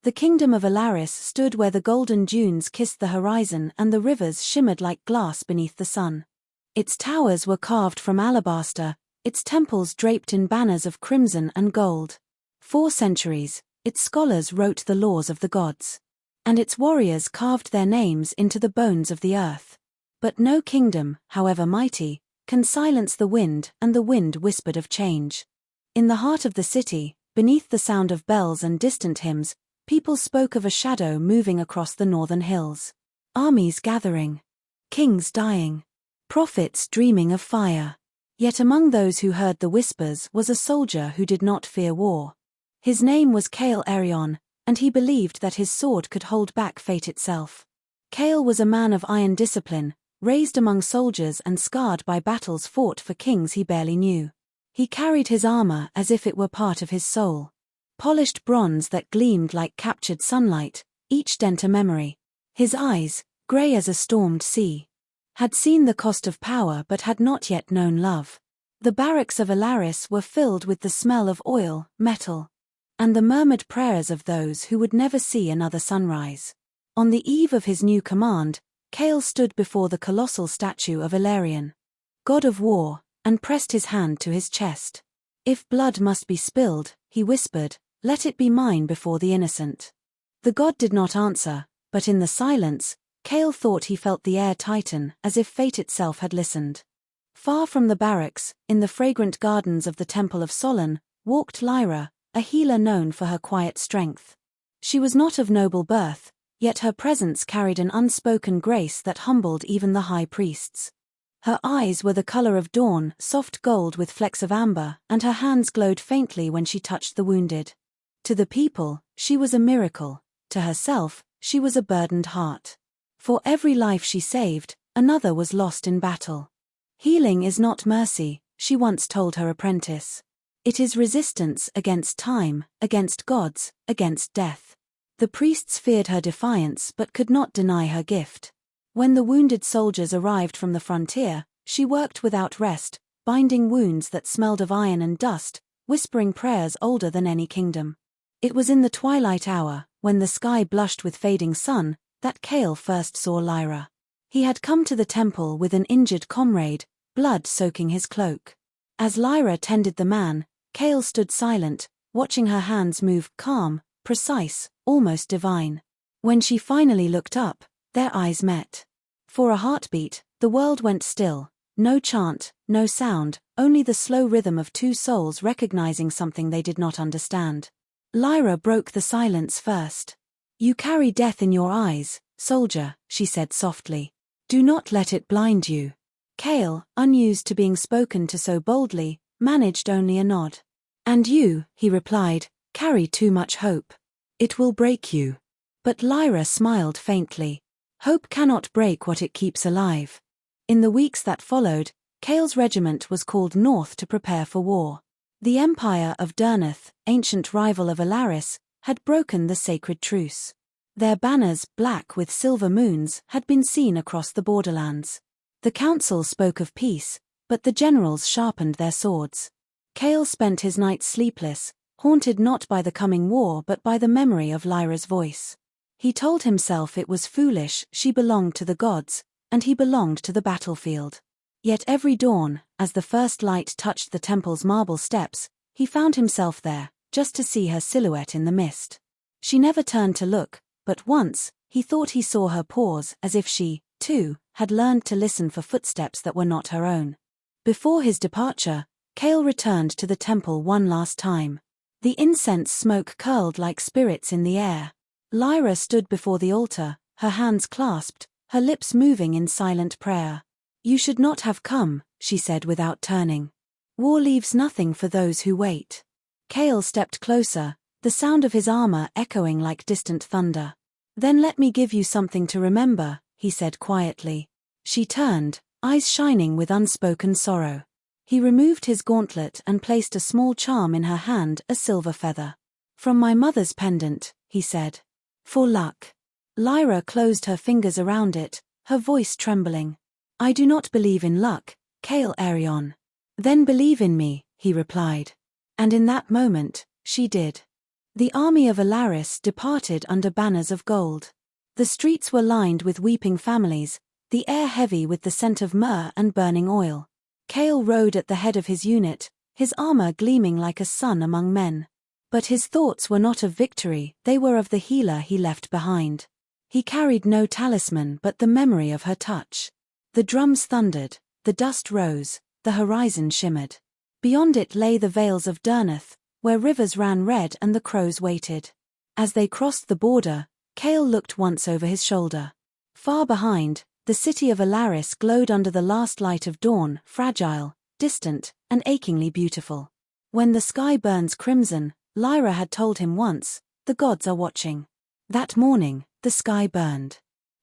The kingdom of Elaris stood where the golden dunes kissed the horizon and the rivers shimmered like glass beneath the sun. Its towers were carved from alabaster, its temples draped in banners of crimson and gold. For centuries, its scholars wrote the laws of the gods. And its warriors carved their names into the bones of the earth. But no kingdom, however mighty, can silence the wind, and the wind whispered of change. In the heart of the city, beneath the sound of bells and distant hymns, people spoke of a shadow moving across the northern hills. Armies gathering. Kings dying. Prophets dreaming of fire. Yet among those who heard the whispers was a soldier who did not fear war. His name was Kael and he believed that his sword could hold back fate itself. Kael was a man of iron discipline, raised among soldiers and scarred by battles fought for kings he barely knew. He carried his armor as if it were part of his soul. Polished bronze that gleamed like captured sunlight, each dent a memory. His eyes, grey as a stormed sea, had seen the cost of power but had not yet known love. The barracks of Elaris were filled with the smell of oil, metal, and the murmured prayers of those who would never see another sunrise. On the eve of his new command, Kael stood before the colossal statue of Elaris, god of war, and pressed his hand to his chest. If blood must be spilled, he whispered, let it be mine before the innocent. The god did not answer, but in the silence, Kael thought he felt the air tighten as if fate itself had listened. Far from the barracks, in the fragrant gardens of the Temple of Solon, walked Lyra, a healer known for her quiet strength. She was not of noble birth, yet her presence carried an unspoken grace that humbled even the high priests. Her eyes were the color of dawn, soft gold with flecks of amber, and her hands glowed faintly when she touched the wounded. To the people, she was a miracle. To herself, she was a burdened heart. For every life she saved, another was lost in battle. Healing is not mercy, she once told her apprentice. It is resistance against time, against gods, against death. The priests feared her defiance but could not deny her gift. When the wounded soldiers arrived from the frontier, she worked without rest, binding wounds that smelled of iron and dust, whispering prayers older than any kingdom. It was in the twilight hour, when the sky blushed with fading sun, that Kael first saw Lyra. He had come to the temple with an injured comrade, blood soaking his cloak. As Lyra tended the man, Kael stood silent, watching her hands move, calm, precise, almost divine. When she finally looked up, their eyes met. For a heartbeat, the world went still. No chant, no sound, only the slow rhythm of two souls recognizing something they did not understand. Lyra broke the silence first. You carry death in your eyes, soldier, she said softly. Do not let it blind you. Kael, unused to being spoken to so boldly, managed only a nod. And you, he replied, carry too much hope. It will break you. But Lyra smiled faintly. Hope cannot break what it keeps alive. In the weeks that followed, Kael's regiment was called north to prepare for war. The empire of Vareth, ancient rival of Elaris, had broken the sacred truce. Their banners, black with silver moons, had been seen across the borderlands. The council spoke of peace, but the generals sharpened their swords. Kael spent his nights sleepless, haunted not by the coming war but by the memory of Lyra's voice. He told himself it was foolish, she belonged to the gods, and he belonged to the battlefield. Yet every dawn, as the first light touched the temple's marble steps, he found himself there, just to see her silhouette in the mist. She never turned to look, but once, he thought he saw her pause as if she, too, had learned to listen for footsteps that were not her own. Before his departure, Kael returned to the temple one last time. The incense smoke curled like spirits in the air. Lyra stood before the altar, her hands clasped, her lips moving in silent prayer. You should not have come, she said without turning. War leaves nothing for those who wait. Kael stepped closer, the sound of his armor echoing like distant thunder. Then let me give you something to remember, he said quietly. She turned, eyes shining with unspoken sorrow. He removed his gauntlet and placed a small charm in her hand, a silver feather. From my mother's pendant, he said. For luck. Lyra closed her fingers around it, her voice trembling. I do not believe in luck, Kael. Then believe in me, he replied. And in that moment, she did. The army of Elaris departed under banners of gold. The streets were lined with weeping families, the air heavy with the scent of myrrh and burning oil. Kael rode at the head of his unit, his armor gleaming like a sun among men. But his thoughts were not of victory, they were of the healer he left behind. He carried no talisman but the memory of her touch. The drums thundered, the dust rose, the horizon shimmered. Beyond it lay the vales of Vareth, where rivers ran red and the crows waited. As they crossed the border, Kael looked once over his shoulder. Far behind, the city of Elaris glowed under the last light of dawn, fragile, distant, and achingly beautiful. When the sky burns crimson, Lyra had told him once, the gods are watching. That morning, the sky burned.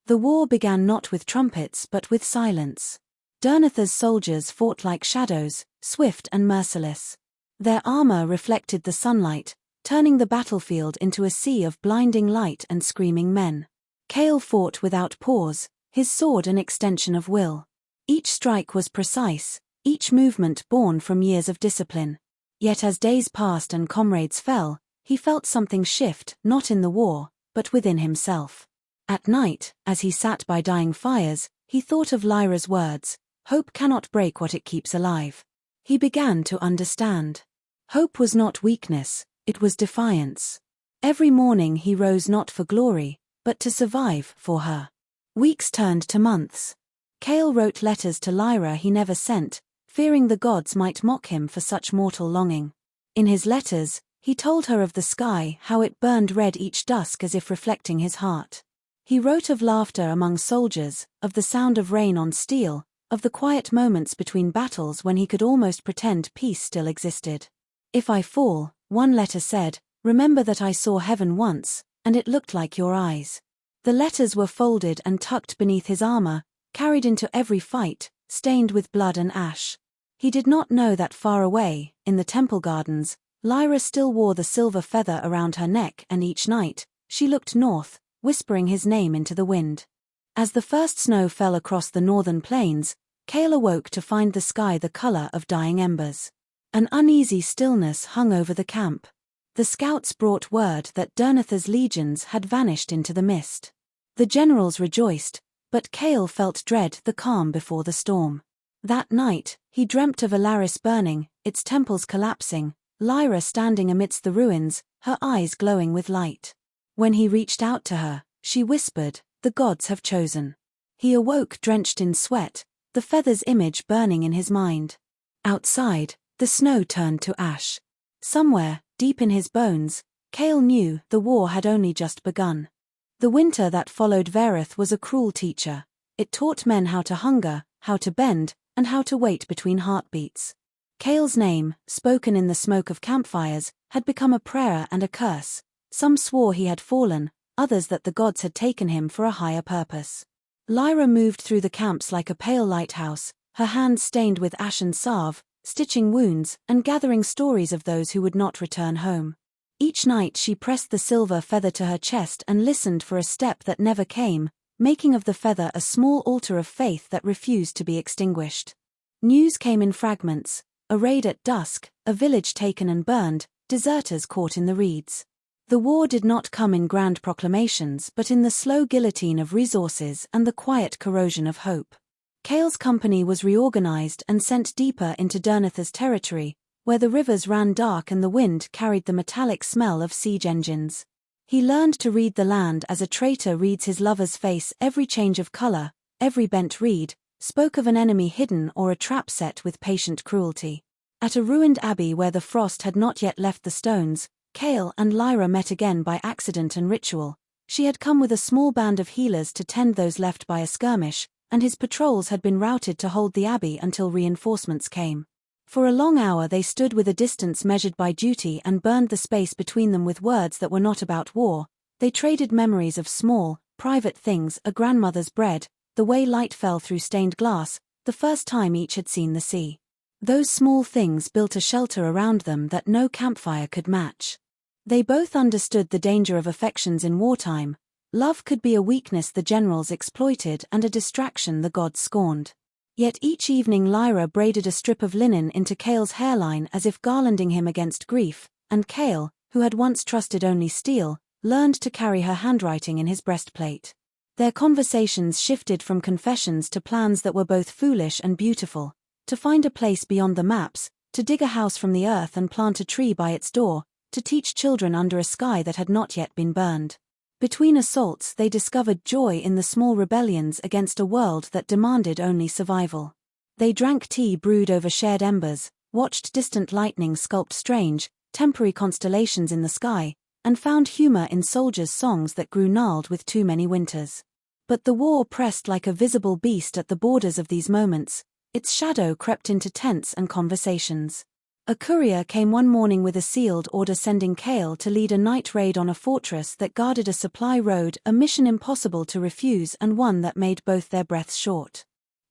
The war began not with trumpets but with silence. Vareth's soldiers fought like shadows, swift and merciless. Their armor reflected the sunlight, turning the battlefield into a sea of blinding light and screaming men. Kael fought without pause, his sword an extension of will. Each strike was precise, each movement born from years of discipline. Yet as days passed and comrades fell, he felt something shift, not in the war, but within himself. At night, as he sat by dying fires, he thought of Lyra's words, "Hope cannot break what it keeps alive." He began to understand. Hope was not weakness, it was defiance. Every morning he rose not for glory, but to survive for her. Weeks turned to months. Kael wrote letters to Lyra he never sent, fearing the gods might mock him for such mortal longing. In his letters, he told her of the sky, how it burned red each dusk as if reflecting his heart. He wrote of laughter among soldiers, of the sound of rain on steel, of the quiet moments between battles when he could almost pretend peace still existed. "If I fall," one letter said, "remember that I saw heaven once, and it looked like your eyes." The letters were folded and tucked beneath his armor, carried into every fight, stained with blood and ash. He did not know that far away, in the temple gardens, Lyra still wore the silver feather around her neck, and each night, she looked north, whispering his name into the wind. As the first snow fell across the northern plains, Kael awoke to find the sky the color of dying embers. An uneasy stillness hung over the camp. The scouts brought word that Vareth's legions had vanished into the mist. The generals rejoiced, but Kael felt dread, the calm before the storm. That night, he dreamt of Elaris burning, its temples collapsing, Lyra standing amidst the ruins, her eyes glowing with light. When he reached out to her, she whispered, "The gods have chosen." He awoke drenched in sweat, the feather's image burning in his mind. Outside, the snow turned to ash. Somewhere, deep in his bones, Kael knew the war had only just begun. The winter that followed Vareth was a cruel teacher. It taught men how to hunger, how to bend, and how to wait between heartbeats. Kael's name, spoken in the smoke of campfires, had become a prayer and a curse. Some swore he had fallen, others that the gods had taken him for a higher purpose. Lyra moved through the camps like a pale lighthouse, her hands stained with ashen salve, stitching wounds and gathering stories of those who would not return home. Each night she pressed the silver feather to her chest and listened for a step that never came, making of the feather a small altar of faith that refused to be extinguished. News came in fragments: a raid at dusk, a village taken and burned, deserters caught in the reeds. The war did not come in grand proclamations but in the slow guillotine of resources and the quiet corrosion of hope. Kael's company was reorganized and sent deeper into Vareth's territory, where the rivers ran dark and the wind carried the metallic smell of siege engines. He learned to read the land as a traitor reads his lover's face. Every change of color, every bent reed, spoke of an enemy hidden or a trap set with patient cruelty. At a ruined abbey where the frost had not yet left the stones, Kael and Lyra met again by accident and ritual. She had come with a small band of healers to tend those left by a skirmish, and his patrols had been routed to hold the abbey until reinforcements came. For a long hour they stood with a distance measured by duty and burned the space between them with words that were not about war. They traded memories of small, private things: a grandmother's bread, the way light fell through stained glass, the first time each had seen the sea. Those small things built a shelter around them that no campfire could match. They both understood the danger of affections in wartime. Love could be a weakness the generals exploited and a distraction the gods scorned. Yet each evening Lyra braided a strip of linen into Kael's hairline as if garlanding him against grief, and Kael, who had once trusted only steel, learned to carry her handwriting in his breastplate. Their conversations shifted from confessions to plans that were both foolish and beautiful, to find a place beyond the maps, to dig a house from the earth and plant a tree by its door, to teach children under a sky that had not yet been burned. Between assaults they discovered joy in the small rebellions against a world that demanded only survival. They drank tea brewed over shared embers, watched distant lightning sculpt strange, temporary constellations in the sky, and found humor in soldiers' songs that grew gnarled with too many winters. But the war pressed like a visible beast at the borders of these moments. Its shadow crept into tents and conversations. A courier came one morning with a sealed order sending Kael to lead a night raid on a fortress that guarded a supply road, a mission impossible to refuse and one that made both their breaths short.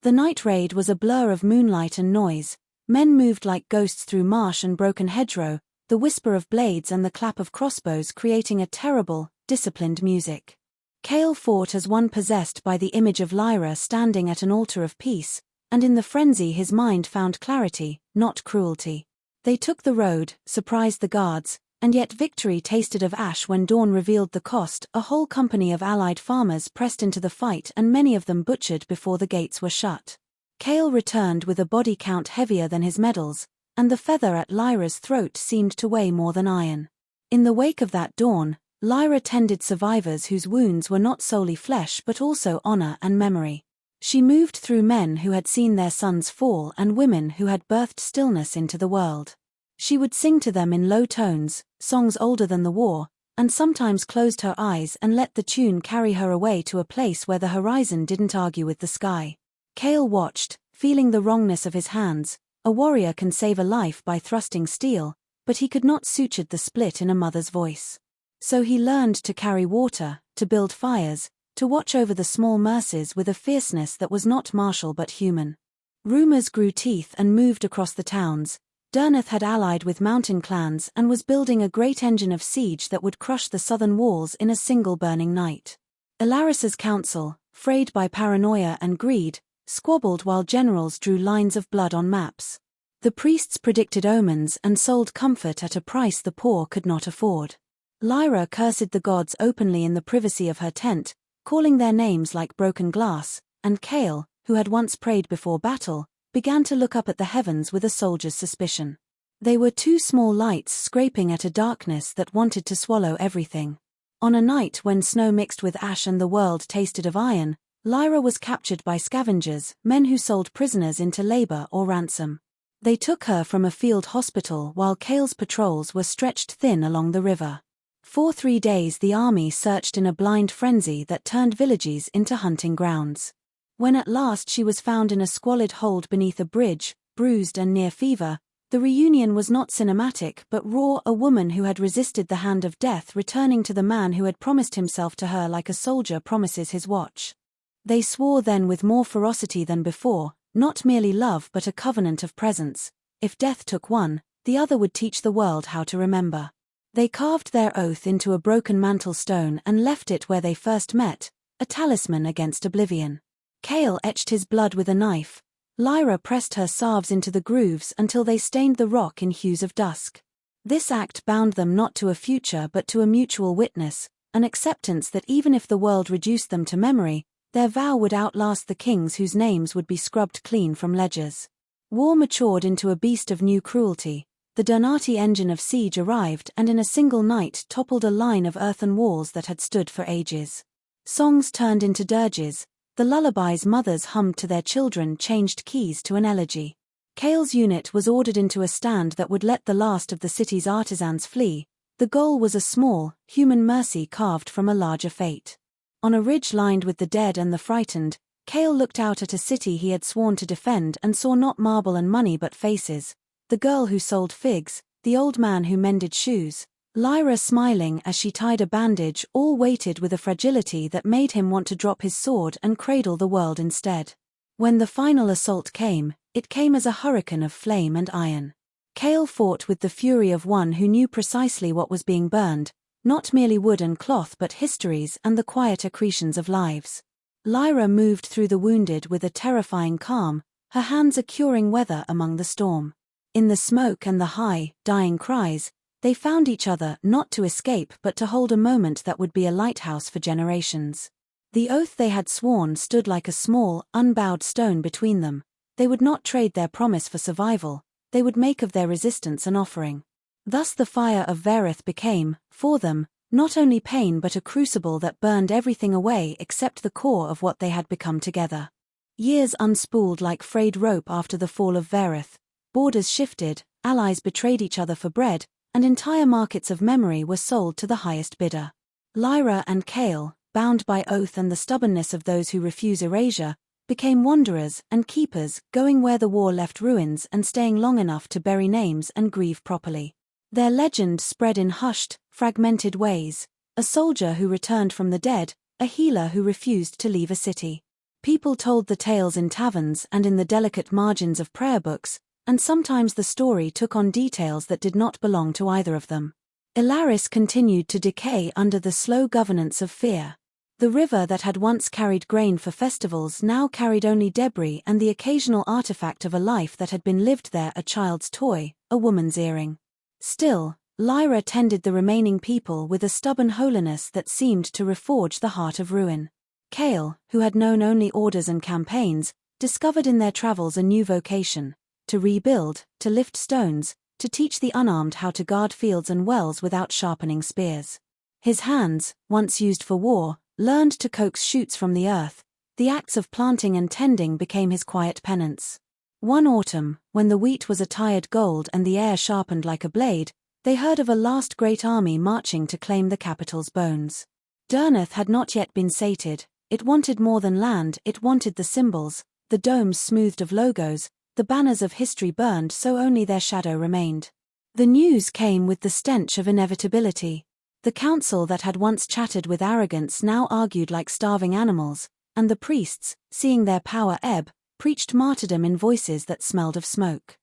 The night raid was a blur of moonlight and noise. Men moved like ghosts through marsh and broken hedgerow, the whisper of blades and the clap of crossbows creating a terrible, disciplined music. Kael fought as one possessed by the image of Lyra standing at an altar of peace, and in the frenzy his mind found clarity, not cruelty. They took the road, surprised the guards, and yet victory tasted of ash when dawn revealed the cost. A whole company of allied farmers pressed into the fight and many of them butchered before the gates were shut. Kael returned with a body count heavier than his medals, and the feather at Lyra's throat seemed to weigh more than iron. In the wake of that dawn, Lyra tended survivors whose wounds were not solely flesh but also honor and memory. She moved through men who had seen their sons fall and women who had birthed stillness into the world. She would sing to them in low tones, songs older than the war, and sometimes closed her eyes and let the tune carry her away to a place where the horizon didn't argue with the sky. Kael watched, feeling the wrongness of his hands. A warrior can save a life by thrusting steel, but he could not suture the split in a mother's voice. So he learned to carry water, to build fires, to watch over the small mercies with a fierceness that was not martial but human. Rumors grew teeth and moved across the towns. Vareth had allied with mountain clans and was building a great engine of siege that would crush the southern walls in a single burning night. Elaris's council, frayed by paranoia and greed, squabbled while generals drew lines of blood on maps. The priests predicted omens and sold comfort at a price the poor could not afford. Lyra cursed the gods openly in the privacy of her tent, calling their names like broken glass, and Kael, who had once prayed before battle, began to look up at the heavens with a soldier's suspicion. They were two small lights scraping at a darkness that wanted to swallow everything. On a night when snow mixed with ash and the world tasted of iron, Lyra was captured by scavengers, men who sold prisoners into labor or ransom. They took her from a field hospital while Kael's patrols were stretched thin along the river. For 3 days the army searched in a blind frenzy that turned villages into hunting grounds. When at last she was found in a squalid hold beneath a bridge, bruised and near fever, the reunion was not cinematic but raw, a woman who had resisted the hand of death returning to the man who had promised himself to her like a soldier promises his watch. They swore then with more ferocity than before, not merely love but a covenant of presence. If death took one, the other would teach the world how to remember. They carved their oath into a broken mantle stone and left it where they first met, a talisman against oblivion. Kael etched his blood with a knife. Lyra pressed her salves into the grooves until they stained the rock in hues of dusk. This act bound them not to a future but to a mutual witness, an acceptance that even if the world reduced them to memory, their vow would outlast the kings whose names would be scrubbed clean from ledgers. War matured into a beast of new cruelty. The Donati engine of siege arrived and in a single night toppled a line of earthen walls that had stood for ages. Songs turned into dirges. The lullabies mothers hummed to their children changed keys to an elegy. Kael's unit was ordered into a stand that would let the last of the city's artisans flee. The goal was a small, human mercy carved from a larger fate. On a ridge lined with the dead and the frightened, Kael looked out at a city he had sworn to defend and saw not marble and money but faces. The girl who sold figs, the old man who mended shoes, Lyra smiling as she tied a bandage, all weighted with a fragility that made him want to drop his sword and cradle the world instead. When the final assault came, it came as a hurricane of flame and iron. Kael fought with the fury of one who knew precisely what was being burned, not merely wood and cloth but histories and the quiet accretions of lives. Lyra moved through the wounded with a terrifying calm, her hands a curing weather among the storm. In the smoke and the high, dying cries, They found each other not to escape but to hold a moment that would be a lighthouse for generations. The oath they had sworn stood like a small, unbowed stone between them. They would not trade their promise for survival, they would make of their resistance an offering. Thus the fire of Vareth became, for them, not only pain but a crucible that burned everything away except the core of what they had become together. Years unspooled like frayed rope after the fall of Vareth, borders shifted, allies betrayed each other for bread, and entire markets of memory were sold to the highest bidder. Lyra and Kael, bound by oath and the stubbornness of those who refuse erasure, became wanderers and keepers, going where the war left ruins and staying long enough to bury names and grieve properly. Their legend spread in hushed, fragmented ways: a soldier who returned from the dead, a healer who refused to leave a city. People told the tales in taverns and in the delicate margins of prayer books, and sometimes the story took on details that did not belong to either of them. Elaris continued to decay under the slow governance of fear. The river that had once carried grain for festivals now carried only debris and the occasional artifact of a life that had been lived there: a child's toy, a woman's earring. Still, Lyra tended the remaining people with a stubborn holiness that seemed to reforge the heart of ruin. Kael, who had known only orders and campaigns, discovered in their travels a new vocation: to rebuild, to lift stones, to teach the unarmed how to guard fields and wells without sharpening spears. His hands, once used for war, learned to coax shoots from the earth. The acts of planting and tending became his quiet penance. One autumn, when the wheat was a tired gold and the air sharpened like a blade, they heard of a last great army marching to claim the capital's bones. Dernath had not yet been sated. It wanted more than land, it wanted the symbols, the domes smoothed of logos, the banners of history burned so only their shadow remained. The news came with the stench of inevitability. The council that had once chatted with arrogance now argued like starving animals, and the priests, seeing their power ebb, preached martyrdom in voices that smelled of smoke.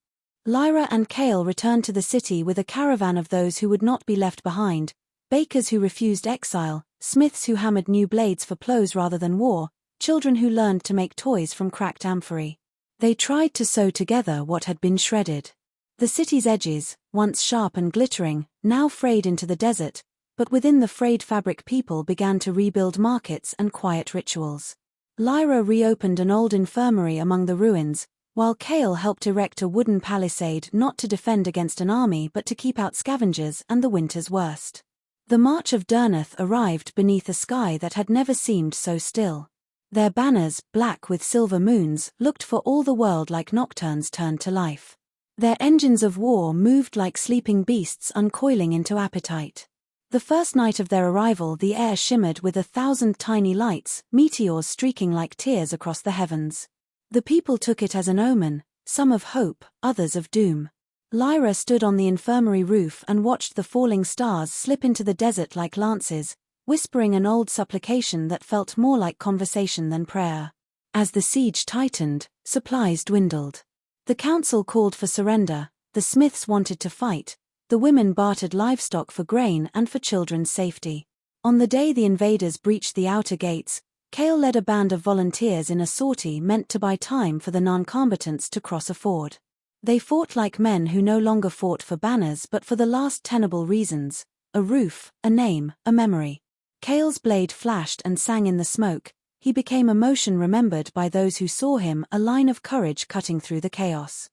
Lyra and Kael returned to the city with a caravan of those who would not be left behind: bakers who refused exile, smiths who hammered new blades for plows rather than war, children who learned to make toys from cracked amphorae. They tried to sew together what had been shredded. The city's edges, once sharp and glittering, now frayed into the desert, but within the frayed fabric people began to rebuild markets and quiet rituals. Lyra reopened an old infirmary among the ruins, while Kael helped erect a wooden palisade not to defend against an army but to keep out scavengers and the winter's worst. The march of Dernath arrived beneath a sky that had never seemed so still. Their banners, black with silver moons, looked for all the world like nocturnes turned to life. Their engines of war moved like sleeping beasts uncoiling into appetite. The first night of their arrival the air shimmered with 1,000 tiny lights, meteors streaking like tears across the heavens. The people took it as an omen, some of hope, others of doom. Lyra stood on the infirmary roof and watched the falling stars slip into the desert like lances, whispering an old supplication that felt more like conversation than prayer. As the siege tightened, supplies dwindled. The council called for surrender, the smiths wanted to fight, the women bartered livestock for grain and for children's safety. On the day the invaders breached the outer gates, Kael led a band of volunteers in a sortie meant to buy time for the non-combatants to cross a ford. They fought like men who no longer fought for banners but for the last tenable reasons: a roof, a name, a memory. Kael's blade flashed and sang in the smoke. He became a motion remembered by those who saw him, a line of courage cutting through the chaos.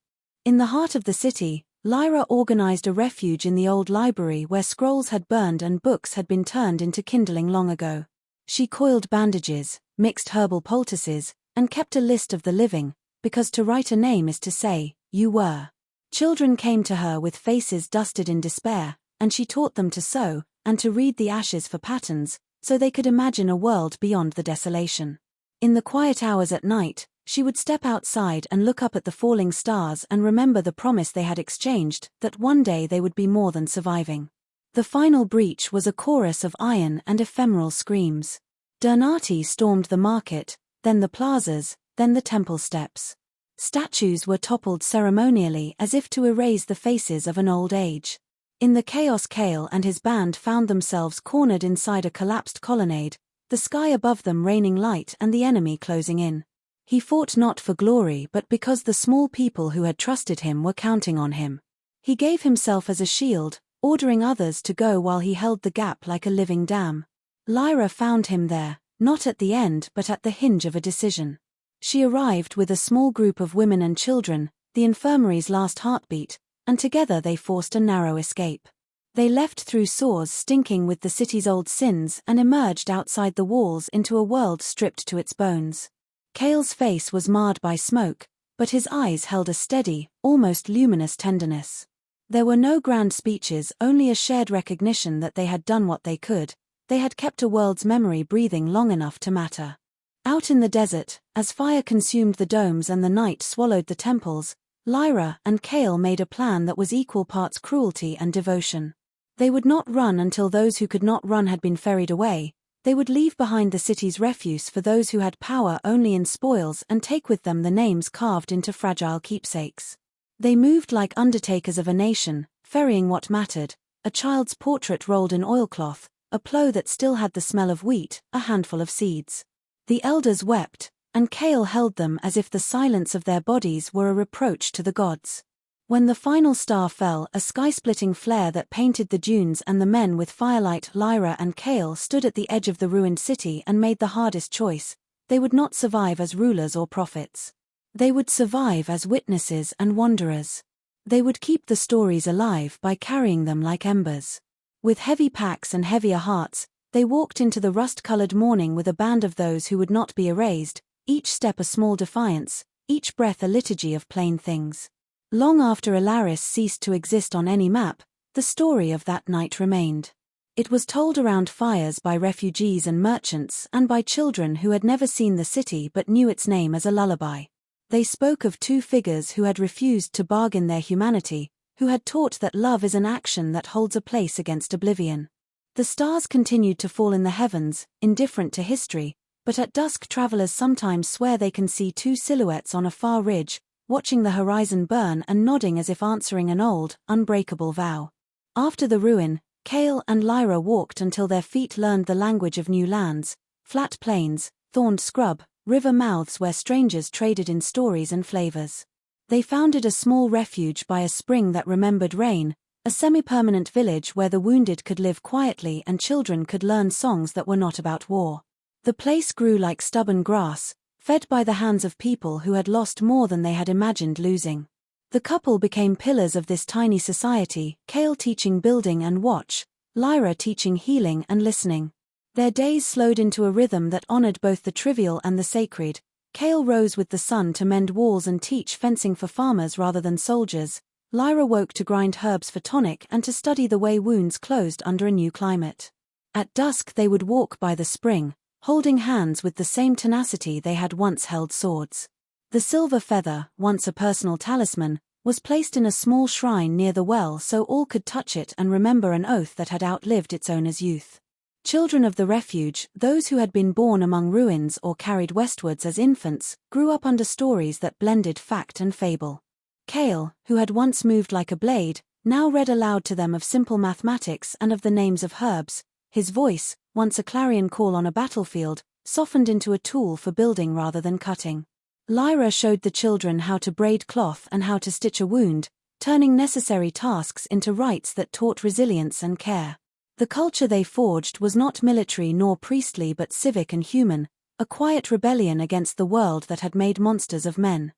In the heart of the city, Lyra organized a refuge in the old library where scrolls had burned and books had been turned into kindling long ago. She coiled bandages, mixed herbal poultices, and kept a list of the living, because to write a name is to say, "You were." Children came to her with faces dusted in despair, and she taught them to sew, and to read the ashes for patterns, so they could imagine a world beyond the desolation. In the quiet hours at night, she would step outside and look up at the falling stars and remember the promise they had exchanged, that one day they would be more than surviving. The final breach was a chorus of iron and ephemeral screams. Dernath stormed the market, then the plazas, then the temple steps. Statues were toppled ceremonially as if to erase the faces of an old age. In the chaos Kael and his band found themselves cornered inside a collapsed colonnade, the sky above them raining light and the enemy closing in. He fought not for glory but because the small people who had trusted him were counting on him. He gave himself as a shield, ordering others to go while he held the gap like a living dam. Lyra found him there, not at the end but at the hinge of a decision. She arrived with a small group of women and children, the infirmary's last heartbeat, and together they forced a narrow escape. They left through sores stinking with the city's old sins and emerged outside the walls into a world stripped to its bones. Kael's face was marred by smoke, but his eyes held a steady, almost luminous tenderness. There were no grand speeches, only a shared recognition that they had done what they could. They had kept a world's memory breathing long enough to matter. Out in the desert, as fire consumed the domes and the night swallowed the temples, Lyra and Kael made a plan that was equal parts cruelty and devotion. They would not run until those who could not run had been ferried away. They would leave behind the city's refuse for those who had power only in spoils and take with them the names carved into fragile keepsakes. They moved like undertakers of a nation, ferrying what mattered: a child's portrait rolled in oilcloth, a plough that still had the smell of wheat, a handful of seeds. The elders wept, and Kael held them as if the silence of their bodies were a reproach to the gods. When the final star fell, a sky-splitting flare that painted the dunes and the men with firelight, Lyra and Kael stood at the edge of the ruined city and made the hardest choice. They would not survive as rulers or prophets. They would survive as witnesses and wanderers. They would keep the stories alive by carrying them like embers. With heavy packs and heavier hearts, they walked into the rust-colored morning with a band of those who would not be erased, each step a small defiance, each breath a liturgy of plain things. Long after Elaris ceased to exist on any map, the story of that night remained. It was told around fires by refugees and merchants and by children who had never seen the city but knew its name as a lullaby. They spoke of two figures who had refused to bargain their humanity, who had taught that love is an action that holds a place against oblivion. The stars continued to fall in the heavens, indifferent to history, but at dusk travelers sometimes swear they can see two silhouettes on a far ridge, watching the horizon burn and nodding as if answering an old, unbreakable vow. After the ruin, Kael and Lyra walked until their feet learned the language of new lands: flat plains, thorned scrub, river mouths where strangers traded in stories and flavors. They founded a small refuge by a spring that remembered rain, a semi-permanent village where the wounded could live quietly and children could learn songs that were not about war. The place grew like stubborn grass, fed by the hands of people who had lost more than they had imagined losing. The couple became pillars of this tiny society, Kael teaching building and watch, Lyra teaching healing and listening. Their days slowed into a rhythm that honored both the trivial and the sacred. Kael rose with the sun to mend walls and teach fencing for farmers rather than soldiers. Lyra woke to grind herbs for tonic and to study the way wounds closed under a new climate. At dusk they would walk by the spring, holding hands with the same tenacity they had once held swords. The silver feather, once a personal talisman, was placed in a small shrine near the well so all could touch it and remember an oath that had outlived its owner's youth. Children of the refuge, those who had been born among ruins or carried westwards as infants, grew up under stories that blended fact and fable. Kael, who had once moved like a blade, now read aloud to them of simple mathematics and of the names of herbs. His voice, once a clarion call on a battlefield, softened into a tool for building rather than cutting. Lyra showed the children how to braid cloth and how to stitch a wound, turning necessary tasks into rites that taught resilience and care. The culture they forged was not military nor priestly but civic and human, a quiet rebellion against the world that had made monsters of men.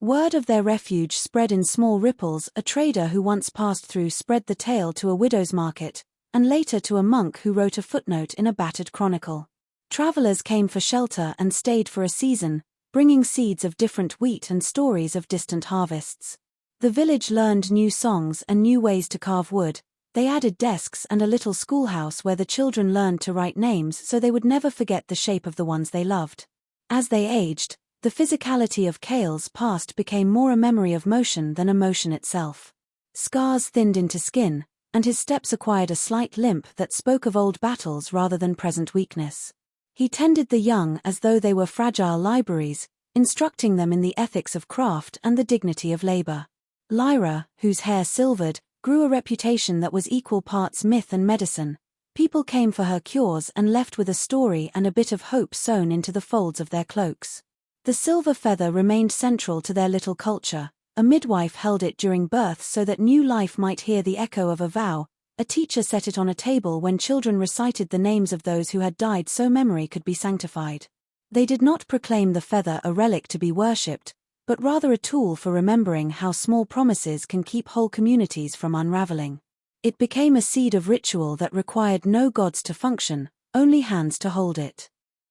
Word of their refuge spread in small ripples. A trader who once passed through spread the tale to a widow's market, and later to a monk who wrote a footnote in a battered chronicle. Travelers came for shelter and stayed for a season, bringing seeds of different wheat and stories of distant harvests. The village learned new songs and new ways to carve wood. They added desks and a little schoolhouse where the children learned to write names so they would never forget the shape of the ones they loved. As they aged, the physicality of Kael's past became more a memory of motion than emotion itself. Scars thinned into skin, and his steps acquired a slight limp that spoke of old battles rather than present weakness. He tended the young as though they were fragile libraries, instructing them in the ethics of craft and the dignity of labor. Lyra, whose hair silvered, grew a reputation that was equal parts myth and medicine. People came for her cures and left with a story and a bit of hope sewn into the folds of their cloaks. The silver feather remained central to their little culture. A midwife held it during birth so that new life might hear the echo of a vow. A teacher set it on a table when children recited the names of those who had died so memory could be sanctified. They did not proclaim the feather a relic to be worshipped, but rather a tool for remembering how small promises can keep whole communities from unraveling. It became a seed of ritual that required no gods to function, only hands to hold it.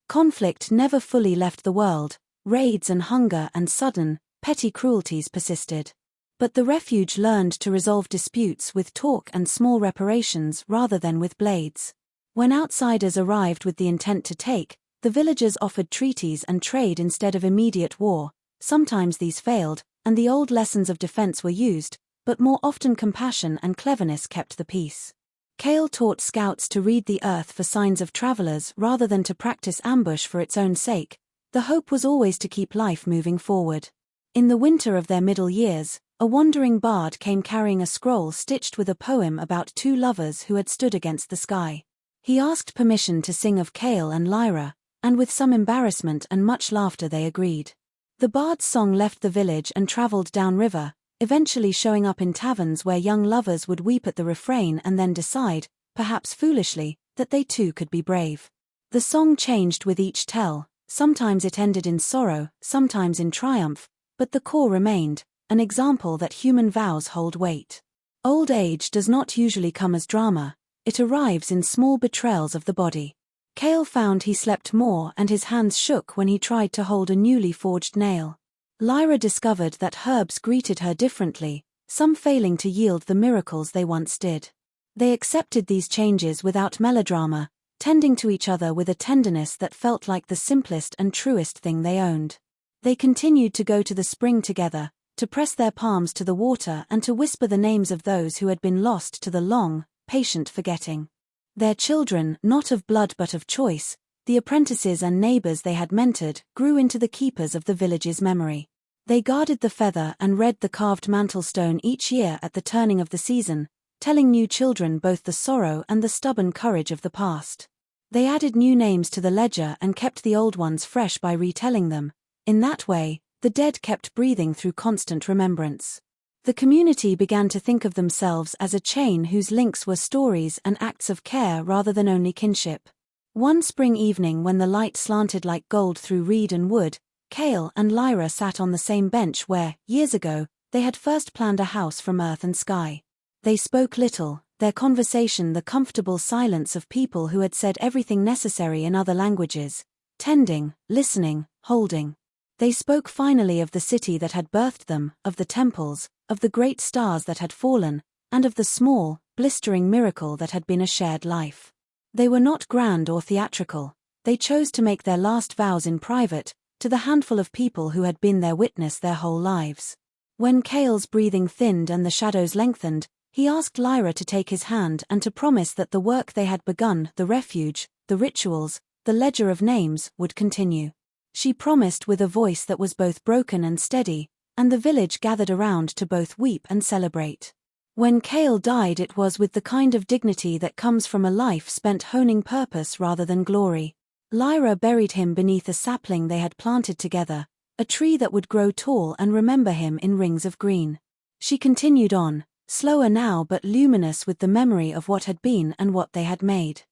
Conflict never fully left the world. Raids and hunger and sudden, petty cruelties persisted. But the refuge learned to resolve disputes with talk and small reparations rather than with blades. When outsiders arrived with the intent to take, the villagers offered treaties and trade instead of immediate war. Sometimes these failed, and the old lessons of defense were used, but more often compassion and cleverness kept the peace. Kael taught scouts to read the earth for signs of travelers rather than to practice ambush for its own sake. The hope was always to keep life moving forward. In the winter of their middle years, a wandering bard came carrying a scroll stitched with a poem about two lovers who had stood against the sky. He asked permission to sing of Kael and Lyra, and with some embarrassment and much laughter they agreed. The bard's song left the village and traveled downriver, eventually showing up in taverns where young lovers would weep at the refrain and then decide, perhaps foolishly, that they too could be brave. The song changed with each tell, sometimes it ended in sorrow, sometimes in triumph, but the core remained, an example that human vows hold weight. Old age does not usually come as drama, it arrives in small betrayals of the body. Kael found he slept more and his hands shook when he tried to hold a newly forged nail. Lyra discovered that herbs greeted her differently, some failing to yield the miracles they once did. They accepted these changes without melodrama, tending to each other with a tenderness that felt like the simplest and truest thing they owned. They continued to go to the spring together, to press their palms to the water and to whisper the names of those who had been lost to the long, patient forgetting. Their children, not of blood but of choice, the apprentices and neighbors they had mentored, grew into the keepers of the village's memory. They guarded the feather and read the carved mantelstone each year at the turning of the season, telling new children both the sorrow and the stubborn courage of the past. They added new names to the ledger and kept the old ones fresh by retelling them. In that way, the dead kept breathing through constant remembrance. The community began to think of themselves as a chain whose links were stories and acts of care rather than only kinship. One spring evening when the light slanted like gold through reed and wood, Kael and Lyra sat on the same bench where, years ago, they had first planned a house from earth and sky. They spoke little, their conversation the comfortable silence of people who had said everything necessary in other languages, tending, listening, holding. They spoke finally of the city that had birthed them, of the temples, of the great stars that had fallen, and of the small, blistering miracle that had been a shared life. They were not grand or theatrical. They chose to make their last vows in private, to the handful of people who had been their witness their whole lives. When Kael's breathing thinned and the shadows lengthened, he asked Lyra to take his hand and to promise that the work they had begun, the refuge, the rituals, the ledger of names, would continue. She promised with a voice that was both broken and steady, and the village gathered around to both weep and celebrate. When Kael died, it was with the kind of dignity that comes from a life spent honing purpose rather than glory. Lyra buried him beneath a sapling they had planted together, a tree that would grow tall and remember him in rings of green. She continued on, slower now but luminous with the memory of what had been and what they had made.